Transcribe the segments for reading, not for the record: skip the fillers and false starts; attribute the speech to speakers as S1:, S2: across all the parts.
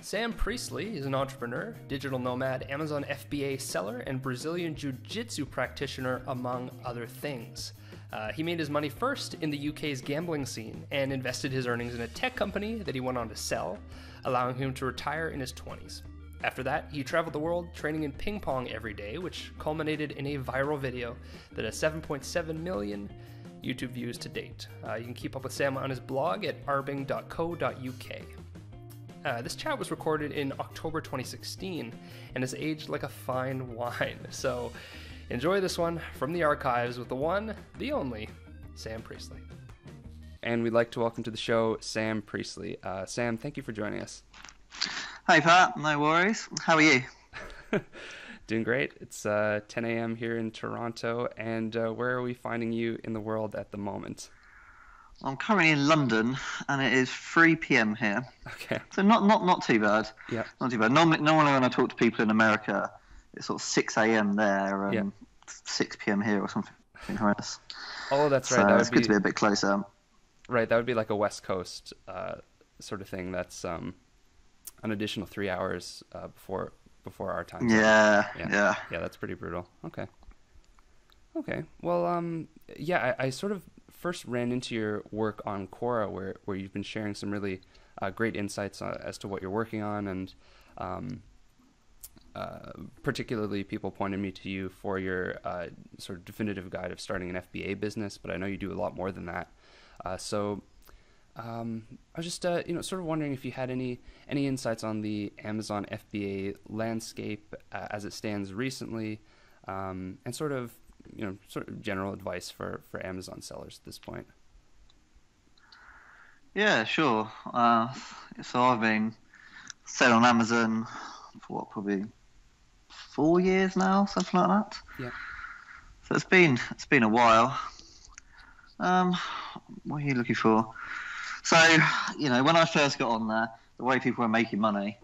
S1: Sam Priestley is an entrepreneur, digital nomad, Amazon FBA seller, and Brazilian Jiu-Jitsu practitioner, among other things. He made his money first in the UK's gambling scene and invested his earnings in a tech company that he went on to sell, allowing him to retire in his 20s. After that, he traveled the world training in ping pong every day, which culminated in a viral video that has 7.7 million YouTube views to date. You can keep up with Sam on his blog at arbing.co.uk. This chat was recorded in October 2016 and has aged like a fine wine. So enjoy this one from the archives with the one, the only, Sam Priestley. And we'd like to welcome to the show Sam Priestley. Sam, thank you for joining us.
S2: Hey Pat, no worries. How are you?
S1: Doing great. It's 10 a.m. here in Toronto, and where are we finding you in the world at the moment?
S2: I'm currently in London, and it is 3 p.m. here.
S1: Okay.
S2: So not too bad.
S1: Yeah.
S2: Not too bad. Normally when I talk to people in America, it's sort of 6 a.m. there and 6 p.m. here or something horrendous.
S1: Oh, that's right.
S2: So
S1: that
S2: it's good to be a bit closer.
S1: Right, that would be like a West Coast sort of thing. That's an additional 3 hours before our time.
S2: Yeah.
S1: Yeah, that's pretty brutal. Okay. Well, I sort of first ran into your work on Quora, where you've been sharing some really great insights as to what you're working on, and particularly people pointed me to you for your sort of definitive guide of starting an FBA business, but I know you do a lot more than that. So I was just sort of wondering if you had any insights on the Amazon FBA landscape as it stands recently, and sort of general advice for Amazon sellers at this point.
S2: Yeah, sure. So I've been selling on Amazon for probably 4 years now, something like that.
S1: Yeah.
S2: So it's been a while. What are you looking for? So, when I first got on there, the way people were making money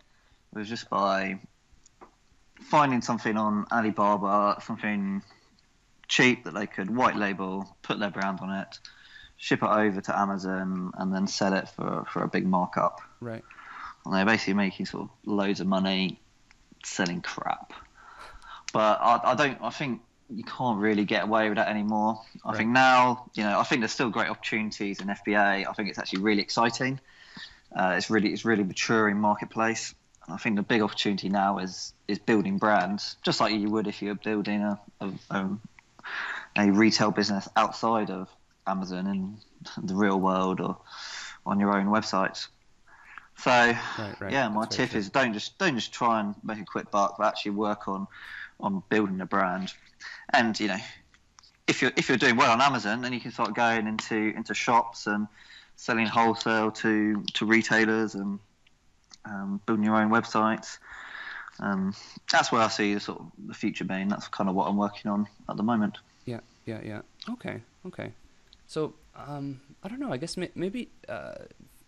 S2: was just by finding something on Alibaba, something cheap that they could white label, put their brand on it, ship it over to Amazon, and then sell it for a big markup.
S1: Right.
S2: And they're basically making sort of loads of money selling crap. But I think you can't really get away with that anymore. I think now, I think there's still great opportunities in FBA. I think it's actually really exciting. It's really maturing marketplace. And I think the big opportunity now is building brands, just like you would if you're building a retail business outside of Amazon in the real world or on your own website. So yeah, my tip is don't just try and make a quick buck, but actually work on building a brand. And if you're doing well on Amazon, then you can start going into shops and selling wholesale to retailers and building your own websites. That's where I see the future being. That's kind of what I'm working on at the moment.
S1: Yeah. Okay. So I don't know. I guess maybe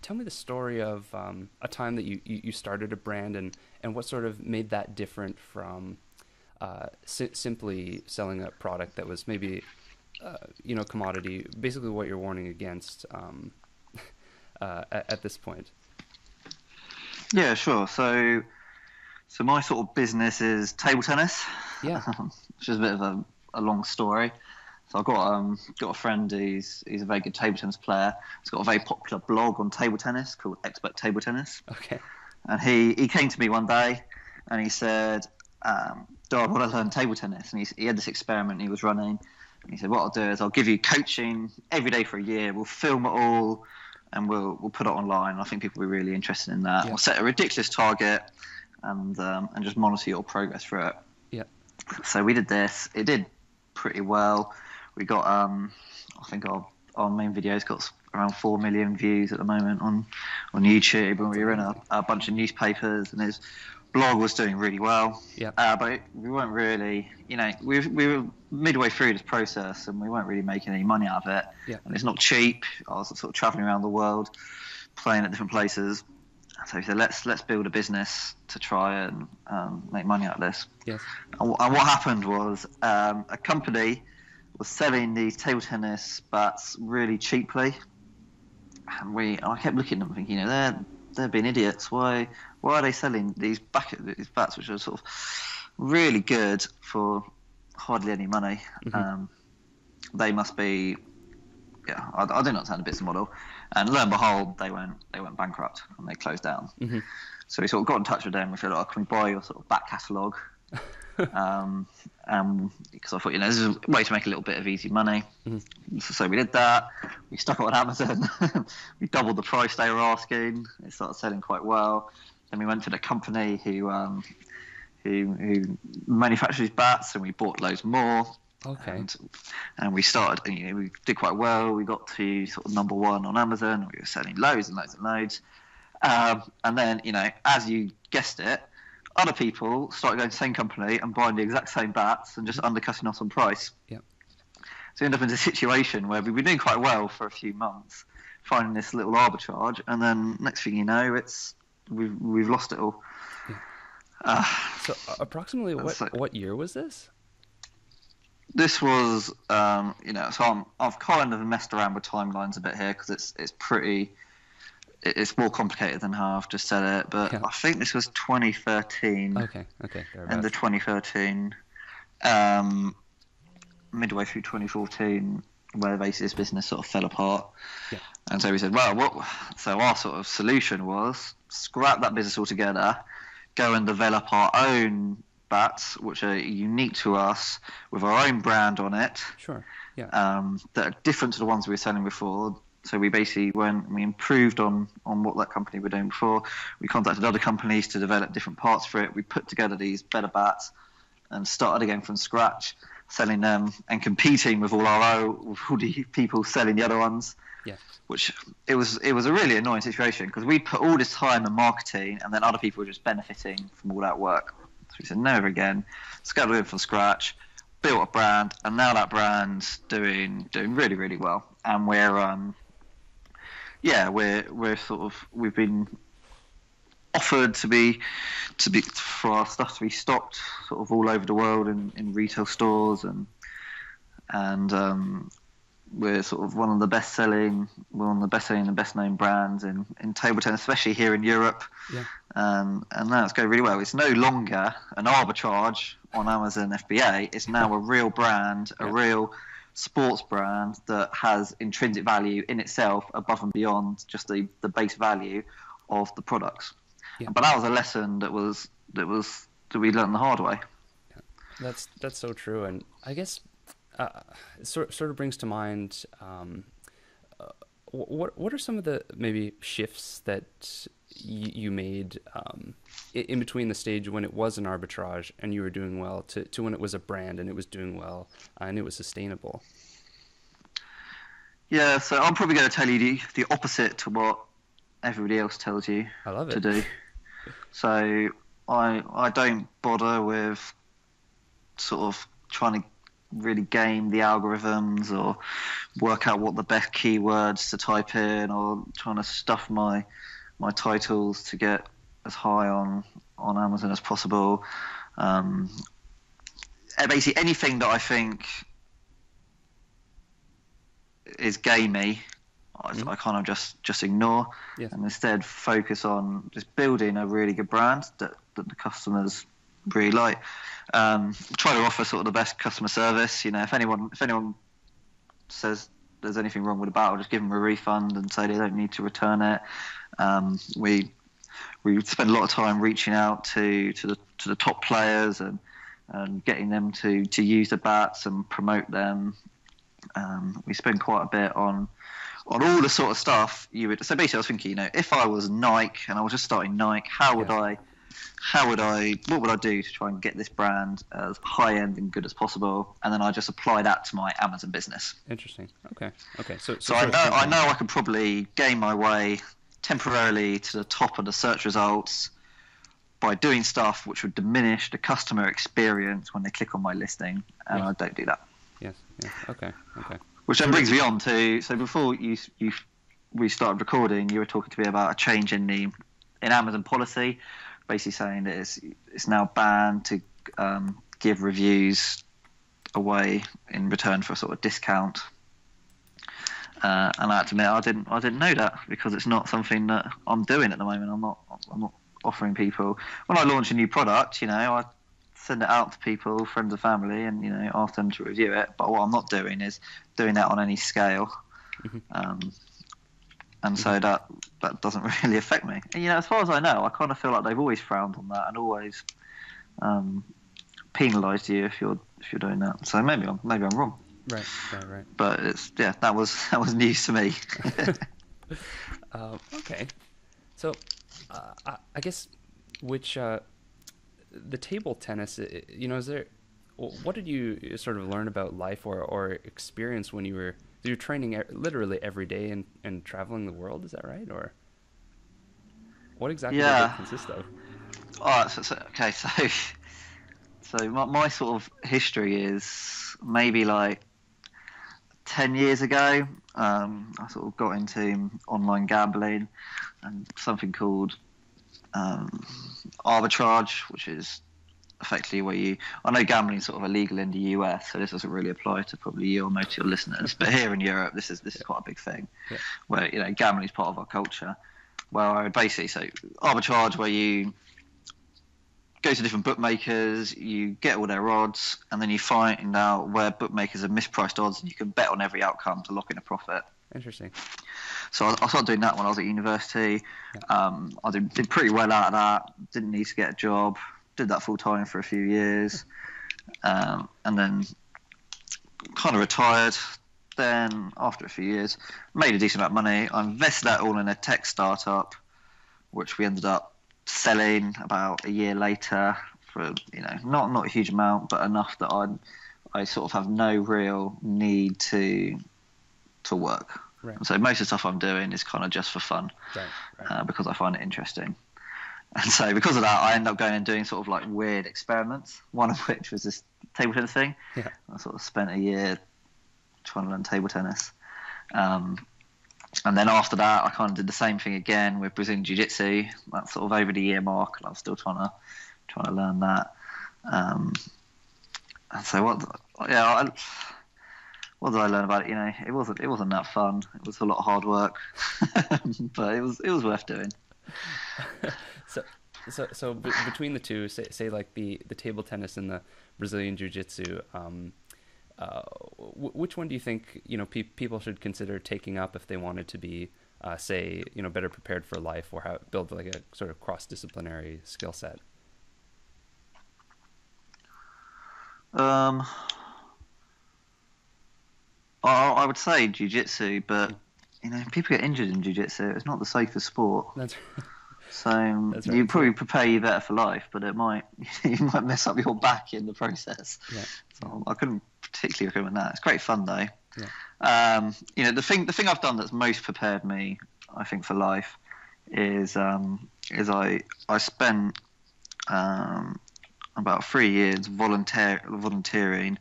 S1: tell me the story of a time that you started a brand and what sort of made that different from simply selling a product that was maybe commodity, basically what you're warning against at this point.
S2: Yeah, sure. So my sort of business is table tennis.
S1: Yeah.
S2: Which is a bit of a long story. So I've got a friend who's a very good table tennis player. He's got a very popular blog on table tennis called Expert Table Tennis.
S1: Okay.
S2: And he came to me one day and he said, do I want to learn table tennis? And he had this experiment he was running. And he said, what I'll do is I'll give you coaching every day for a year. We'll film it all and we'll put it online. I think people will be really interested in that. Yeah. We'll set a ridiculous target and just monitor your progress through it.
S1: Yeah.
S2: So we did this. It did pretty well. We got I think our main video's got around 4 million views at the moment on YouTube, and we were in a bunch of newspapers, and his blog was doing really well.
S1: Yeah.
S2: But we weren't really, we were midway through this process, and we weren't really making any money out of it.
S1: Yeah.
S2: And it's not cheap. I was sort of traveling around the world, playing at different places. So we said, let's build a business to try and make money out of this.
S1: Yes.
S2: And what happened was a company was selling these table tennis bats really cheaply, and I kept looking at them thinking, they're being idiots. Why why are they selling these bats which are sort of really good for hardly any money? They must be, yeah, I don't understand the business model. And lo and behold, they went bankrupt and they closed down. So we sort of got in touch with them. We said, "Oh, can we buy your sort of bat catalogue?" Because I thought, this is a way to make a little bit of easy money. So we did that. We stuck it on Amazon. We doubled the price they were asking. It started selling quite well. Then we went to the company who manufactures bats, and we bought loads more.
S1: Okay.
S2: And we started, we did quite well. We got to sort of number one on Amazon. We were selling loads and loads and loads. And then, as you guessed it, other people started going to the same company and buying the exact same bats and just undercutting us on price.
S1: Yeah.
S2: So we ended up in a situation where we've been doing quite well for a few months, finding this little arbitrage, and then next thing you know, we've lost it all.
S1: Yeah. So approximately what year was this?
S2: This was, so I've kind of messed around with timelines a bit here because it's more complicated than how I've just said it, but I think this was 2013.
S1: Okay.
S2: End of 2013, midway through 2014, where basically this business sort of fell apart.
S1: Yeah.
S2: And so we said, so our sort of solution was scrap that business altogether, go and develop our own bats, which are unique to us, with our own brand on it.
S1: Sure. Yeah.
S2: That are different to the ones we were selling before. So we basically we improved on what that company were doing before. We contacted other companies to develop different parts for it. We put together these better bats and started again from scratch, selling them and competing with all the people selling the other ones.
S1: Yeah.
S2: Which it was a really annoying situation because we put all this time in marketing and then other people were just benefiting from all that work. So we said never again. Scaled it from scratch, built a brand, and now that brand's doing really, really well. And we've been offered to be for our stuff to be stocked sort of all over the world in retail stores, and we're sort of one of the best selling and best known brands in table tennis, especially here in Europe.
S1: Yeah.
S2: And now it's going really well. It's no longer an arbitrage on Amazon FBA. It's now a real brand, a real sports brand that has intrinsic value in itself above and beyond just the base value of the products.
S1: Yeah.
S2: But that was a lesson that we learned the hard way.
S1: Yeah. That's so true. And I guess it sort of brings to mind what are some of the maybe shifts that you made in between the stage when it was an arbitrage and you were doing well to when it was a brand and it was doing well and it was sustainable?
S2: Yeah, so I'm probably going to tell you the opposite to what everybody else tells you to do. So I don't bother with sort of trying to really game the algorithms or work out what the best keywords to type in or trying to stuff my titles to get as high on Amazon as possible. Basically anything that I think is gamey, I kind of just ignore, and instead focus on just building a really good brand that the customers really like. Try to offer sort of the best customer service. If anyone says there's anything wrong with the bat, I'll just give them a refund and say they don't need to return it. We spend a lot of time reaching out to the top players and getting them to use the bats and promote them. We spend quite a bit on all the sort of stuff so basically I was thinking, if I was Nike and I was just starting Nike, what would I do to try and get this brand as high end and good as possible? And then I just apply that to my Amazon business.
S1: Interesting. Okay. So
S2: I know I could probably game my way temporarily to the top of the search results by doing stuff which would diminish the customer experience when they click on my listing, and I don't do that.
S1: Yes. Okay.
S2: Which then brings me on to, so before we started recording, you were talking to me about a change in Amazon policy, basically saying that it's now banned to give reviews away in return for a sort of discount. And I have to admit, I didn't know that because it's not something that I'm doing at the moment. I'm not offering people when I launch a new product. I send it out to people, friends and family, and ask them to review it. But what I'm not doing is doing that on any scale. And so that doesn't really affect me. And as far as I know, I kind of feel like they've always frowned on that and always penalised you if you're doing that. So maybe I'm wrong.
S1: Right.
S2: But that was news to me.
S1: Okay, so I guess the table tennis, is there? What did you sort of learn about life or experience when you're training literally every day and traveling the world? Is that right? Or what exactly does it consist of?
S2: All right, so my sort of history is maybe like 10 years ago. I sort of got into online gambling and something called arbitrage, which is effectively where I know gambling is sort of illegal in the US, so this doesn't really apply to probably you or most of your listeners. But here in Europe, this is quite a big thing, where gambling is part of our culture. Where I would basically say arbitrage, where you go to different bookmakers, you get all their odds, and then you find out where bookmakers have mispriced odds, and you can bet on every outcome to lock in a profit.
S1: Interesting.
S2: So I started doing that when I was at university. I did pretty well out of that. Didn't need to get a job. Did that full time for a few years, and then kind of retired. Then after a few years, made a decent amount of money. I invested that all in a tech startup, which we ended up selling about a year later for not a huge amount, but enough that I sort of have no real need to work.
S1: Right.
S2: So most of the stuff I'm doing is kind of just for fun,
S1: right.
S2: Because I find it interesting. And so because of that, I ended up going and doing sort of like weird experiments, one of which was this table tennis thing.
S1: Yeah.
S2: I sort of spent a year trying to learn table tennis. And then after that, I kind of did the same thing again with Brazilian Jiu-Jitsu. That's sort of over the year mark, and I'm still trying to learn that. And so what did I learn about it? It wasn't that fun. It was a lot of hard work, but it was worth doing.
S1: So between the two, say like the table tennis and the Brazilian Jiu-Jitsu, which one do you think people should consider taking up if they wanted to be better prepared for life or build like a sort of cross-disciplinary skill set?
S2: I would say jiu-jitsu, but people get injured in jiu-jitsu. It's not the safest sport.
S1: That's
S2: so
S1: right.
S2: You probably prepare you better for life, but you might mess up your back in the process.
S1: Yeah.
S2: So I couldn't particularly recommend that. It's great fun though.
S1: Yeah.
S2: The thing I've done that's most prepared me, I think, for life is I spent about 3 years volunteering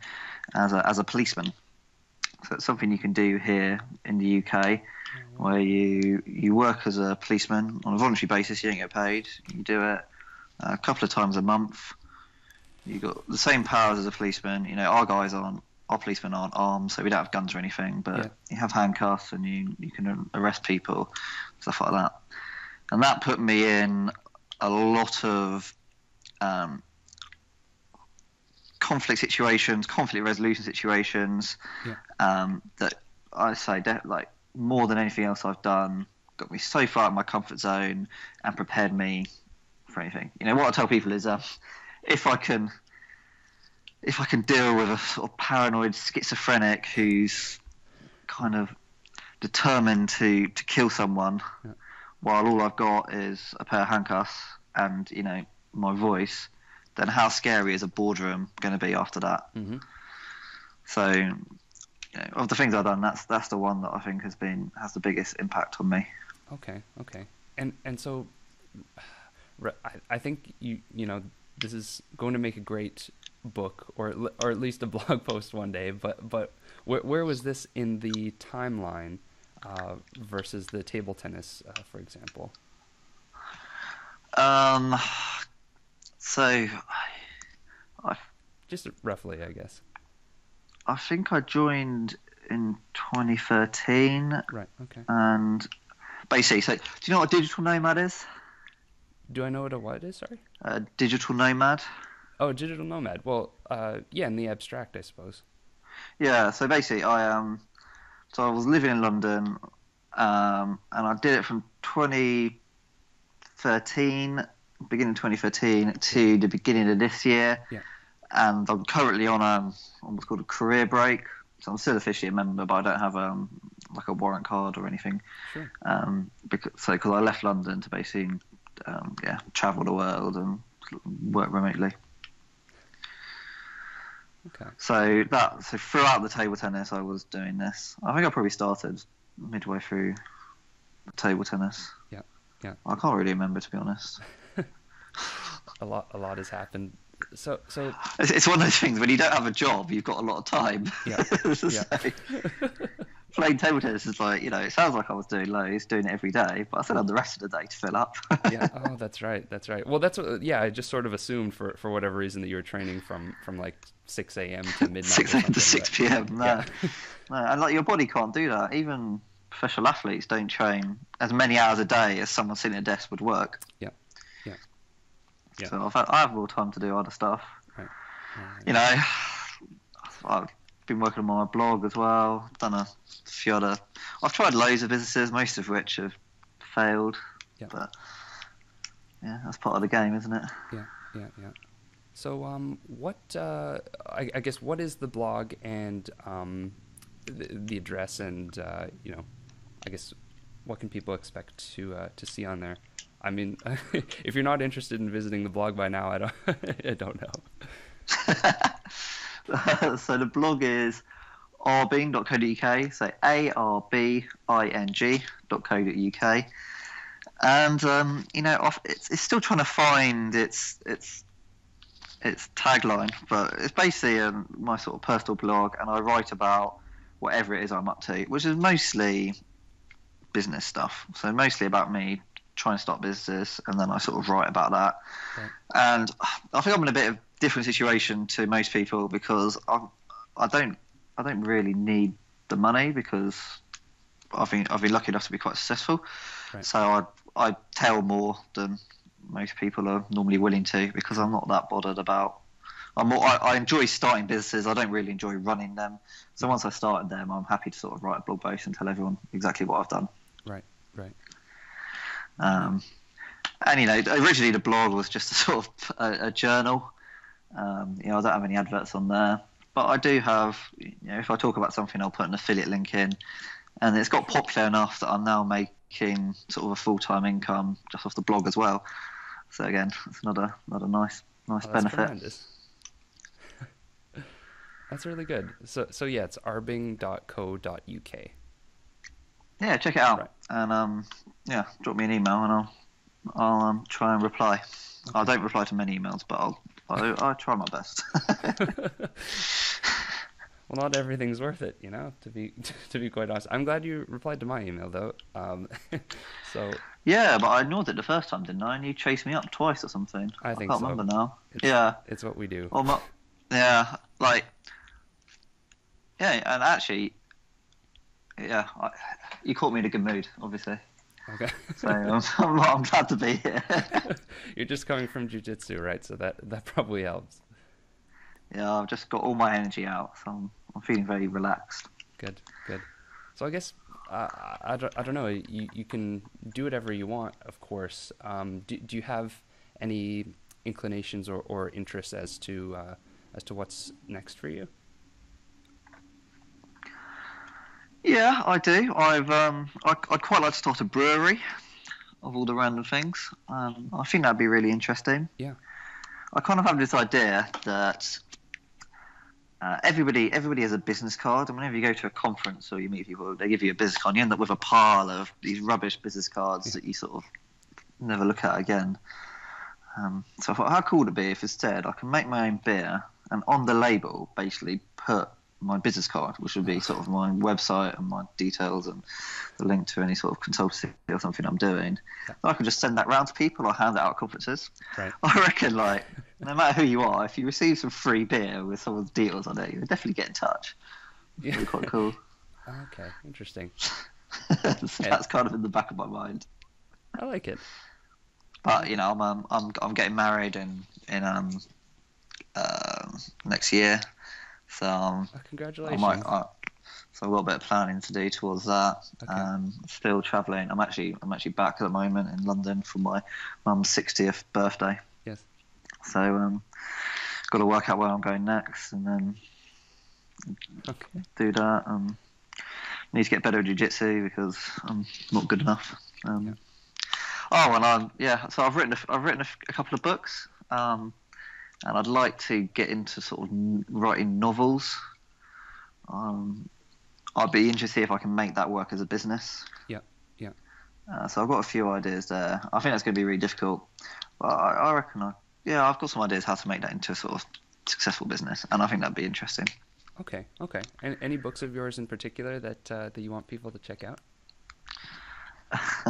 S2: as a policeman. So it's something you can do here in the UK, where you work as a policeman on a voluntary basis. You don't get paid. You do it a couple of times a month. You got the same powers as a policeman. Our policemen aren't armed, so we don't have guns or anything. But you have handcuffs, and you can arrest people, stuff like that. And that put me in a lot of conflict resolution situations. That I say like more than anything else I've done, got me so far out of my comfort zone and prepared me for anything. What I tell people is if I can deal with a sort of paranoid schizophrenic who's kind of determined to kill someone, while all I've got is a pair of handcuffs and my voice, then how scary is a boardroom going to be after that? Mm-hmm. So of the things I've done, that's the one that I think has the biggest impact on me.
S1: Okay. And so I think this is going to make a great book or at least a blog post one day, but where was this in the timeline versus the table tennis, for example?
S2: So I
S1: just roughly, I guess.
S2: I think I joined in 2013.
S1: Right. Okay.
S2: And basically, so do you know what a digital nomad is?
S1: Do I know what a what is? Sorry.
S2: Digital nomad.
S1: Oh, digital nomad. Well, yeah, in the abstract, I suppose.
S2: Yeah. So basically, so I was living in London, and I did it from 2013, beginning 2013 to the beginning of this year.
S1: Yeah.
S2: And I'm currently on what's called a career break. So I'm still officially a member, but I don't have like a warrant card or anything.
S1: Sure.
S2: Because I left London to basically travel the world and work remotely.
S1: Okay.
S2: So throughout the table tennis, I was doing this. I think I probably started midway through table tennis.
S1: Yeah. Yeah.
S2: I can't really remember, to be honest.
S1: A lot has happened. So
S2: it's one of those things when you don't have a job, you've got a lot of time.
S1: Yeah.
S2: So, playing table tennis is like, it sounds like I was doing loads, doing it every day, but I still had the rest of the day to fill up.
S1: Yeah. Oh, that's right. That's right. Well, that's what. Yeah, I just sort of assumed for whatever reason that you were training from like 6 a.m. to midnight.
S2: 6 a.m. to 6 p.m. No.
S1: Yeah.
S2: No, and like your body can't do that. Even professional athletes don't train as many hours a day as someone sitting at a desk would work.
S1: Yeah. Yeah. Yeah.
S2: So I have more time to do other stuff.
S1: Right.
S2: I've been working on my blog as well. Done a few other. I've tried loads of businesses, most of which have failed.
S1: Yeah.
S2: But yeah, that's part of the game, isn't it?
S1: Yeah. Yeah. Yeah. So, what? I guess what is the blog and the address and I guess what can people expect to see on there? I mean, if you're not interested in visiting the blog by now, I don't know.
S2: So the blog is arbing.co.uk, so arbing.co.uk, and it's still trying to find its tagline, but it's basically my sort of personal blog, and I write about whatever it is I'm up to, which is mostly business stuff. So mostly about me trying to start business, and then I sort of write about that.
S1: Right.
S2: And I think I'm in a bit of different situation to most people because I don't really need the money because I've been lucky enough to be quite successful.
S1: Right.
S2: So I tell more than most people are normally willing to because I'm not that bothered about. I enjoy starting businesses. I don't really enjoy running them. So once I started them, I'm happy to sort of write a blog post and tell everyone exactly what I've done.
S1: Right. Right.
S2: And originally the blog was just a sort of a journal. I don't have any adverts on there, but I do have. If I talk about something, I'll put an affiliate link in, and it's got popular enough that I'm now making sort of a full-time income just off the blog as well. So again, it's another nice benefit.
S1: Tremendous. That's really good. So yeah, it's arbing.co.uk.
S2: Yeah, check it out,
S1: right.
S2: And drop me an email, and I'll try and reply. Okay. I don't reply to many emails, but I'll try my best.
S1: Well, not everything's worth it, to be quite honest. I'm glad you replied to my email though. So
S2: yeah, but I ignored it the first time, didn't I? And you chased me up twice or something.
S1: I can't
S2: remember now.
S1: It's what we do.
S2: Well, and actually, you caught me in a good mood, obviously.
S1: Okay.
S2: So I'm glad to be here.
S1: You're just coming from jiu-jitsu, right? So that probably helps.
S2: Yeah, I've just got all my energy out, so I'm feeling very relaxed.
S1: Good. So I guess I don't know. You can do whatever you want, of course. Do you have any inclinations or interests as to what's next for you?
S2: Yeah, I do. I'd quite like to start a brewery, of all the random things. I think that'd be really interesting.
S1: Yeah.
S2: I kind of have this idea that everybody has a business card, and whenever you go to a conference or you meet people, they give you a business card. And you end up with a pile of these rubbish business cards that you sort of never look at again. So I thought, how cool would it be if instead I can make my own beer and on the label basically put my business card, which would be sort of my website and my details and the link to any sort of consultancy or something I'm doing. Yeah. I could just send that round to people or hand it out at conferences.
S1: Right.
S2: I reckon, no matter who you are, if you receive some free beer with someone's details on it, you'll definitely get in touch. It'd be quite cool.
S1: Okay, interesting.
S2: So that's kind of in the back of my mind.
S1: I like it.
S2: But you know, I'm getting married in next year, so
S1: Congratulations.
S2: so I've got a bit of planning to do towards that.
S1: Okay.
S2: Still travelling. I'm actually back at the moment in London for my mum's 60th birthday.
S1: Yes.
S2: So got to work out where I'm going next, and then do that. Need to get better at jiu-jitsu because I'm not good enough.
S1: Yeah.
S2: Oh, and so I've written a couple of books, and I'd like to get into sort of writing novels. I'd be interested to see if I can make that work as a business.
S1: Yeah. Yeah.
S2: So I've got a few ideas there. I think that's going to be really difficult, but I reckon I've got some ideas how to make that into a sort of successful business, and I think that'd be interesting.
S1: Okay. Okay. And any books of yours in particular that you want people to check out?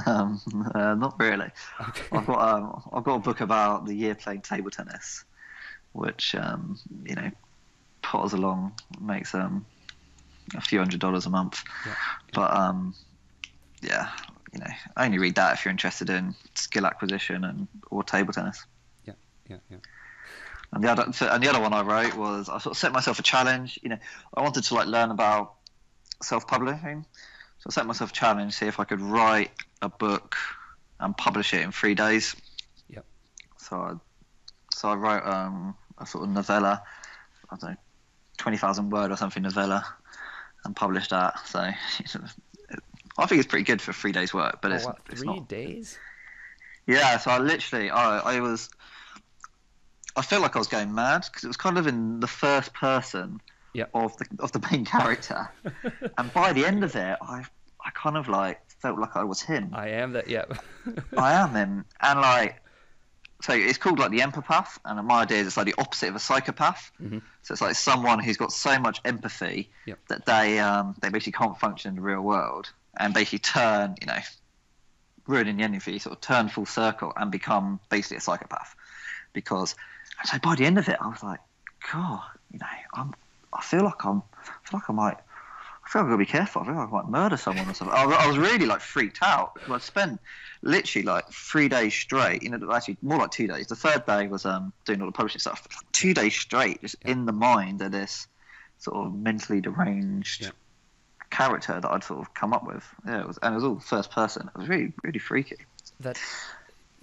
S2: Not really.
S1: Okay.
S2: I've got a book about the year playing table tennis, which you know, potters along, makes a few $100s a month.
S1: Yeah.
S2: But yeah, you know, only read that if you're interested in skill acquisition or table tennis.
S1: Yeah. Yeah. Yeah.
S2: And the other one I wrote was, I sort of set myself a challenge. You know, I wanted to learn about self-publishing. So I set myself a challenge, see if I could write a book and publish it in 3 days.
S1: Yep.
S2: So I wrote a sort of novella, I don't know, 20,000 word or something novella, and published that. So I think it's pretty good for 3 days work, but it's
S1: 3 days?
S2: Yeah. So I felt like I was going mad because it was kind of in the first person.
S1: Yep.
S2: of the main character, and by the end of it, I kind of felt like I was him.
S1: I am that. Yeah.
S2: I am him, and so it's called the empath, and my idea is it's the opposite of a psychopath.
S1: Mm-hmm.
S2: So it's someone who's got so much empathy
S1: Yep.
S2: that they basically can't function in the real world, and basically turn, you know, ruining the ending for you, sort of turn full circle and become basically a psychopath. Because so by the end of it, I was like, God, you know, I feel like I'm gonna be careful. I feel like I might murder someone or something. I was really freaked out. I spent literally 3 days straight. You know, actually more like 2 days. The third day was doing all the publishing stuff. 2 days straight, just in the mind of this sort of mentally deranged character that I'd sort of come up with. Yeah, it was all first person. It was really, really freaky.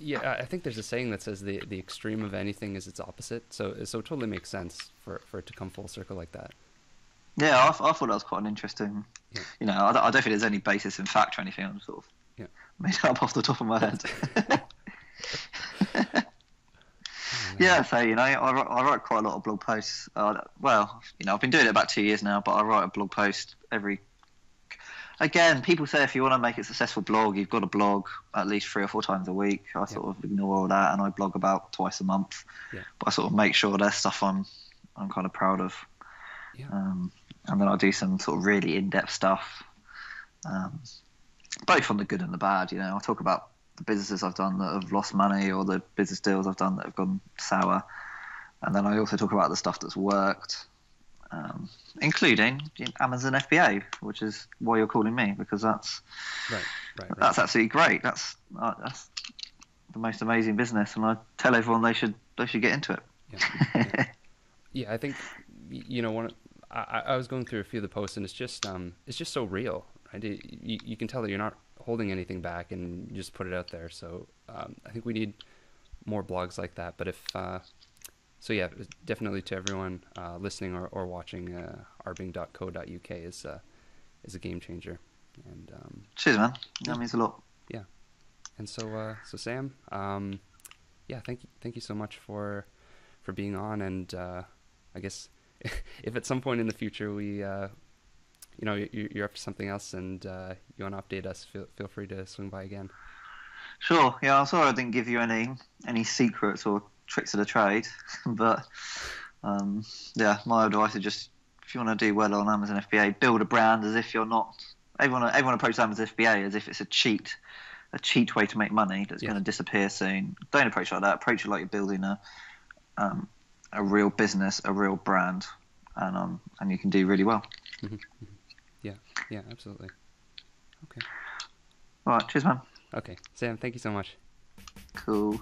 S1: Yeah, I think there's a saying that says the extreme of anything is its opposite. So it totally makes sense for it to come full circle like that.
S2: Yeah, I thought that was quite an interesting. Yeah. You know, I don't think there's any basis in fact or anything. I'm sort of made it up off the top of my head. Yeah, so you know, I write quite a lot of blog posts. Well, you know, I've been doing it about 2 years now, but I write a blog post every. Again, people say if you want to make a successful blog, you've got to blog at least 3 or 4 times a week. I sort of ignore all that, and I blog about twice a month. Yeah. But I sort of make sure there's stuff I'm kind of proud of. Yeah. And then I do some sort of really in-depth stuff, both on the good and the bad. You know, I talk about the businesses I've done that have lost money, or the business deals I've done that have gone sour, and then I also talk about the stuff that's worked. Including Amazon FBA, which is why you're calling me, because that's that's absolutely great. That's the most amazing business, and I tell everyone they should get into it.
S1: Yeah, I think you know I was going through a few of the posts, and it's just so real, right? You can tell that you're not holding anything back, and you just put it out there. So I think we need more blogs like that. But if so yeah, definitely to everyone listening or watching, arbing.co.uk is a game changer. And
S2: cheers, man. That means a lot.
S1: Yeah. And so Sam, yeah, thank you so much for being on. And I guess if at some point in the future we, you know, you're up to something else and you want to update us, feel free to swing by again.
S2: Sure. Yeah, I'm sorry I didn't give you any secrets or tricks of the trade, but yeah, my advice is just, if you want to do well on Amazon FBA, build a brand as if you're not. Everyone approaches Amazon FBA as if it's a cheat way to make money that's going to disappear soon. Don't approach it like that. Approach it like you're building a real business, a real brand, and you can do really well.
S1: Mm-hmm. Yeah, absolutely. Okay.
S2: All right, cheers, man.
S1: Okay, Sam, thank you so much.
S2: Cool.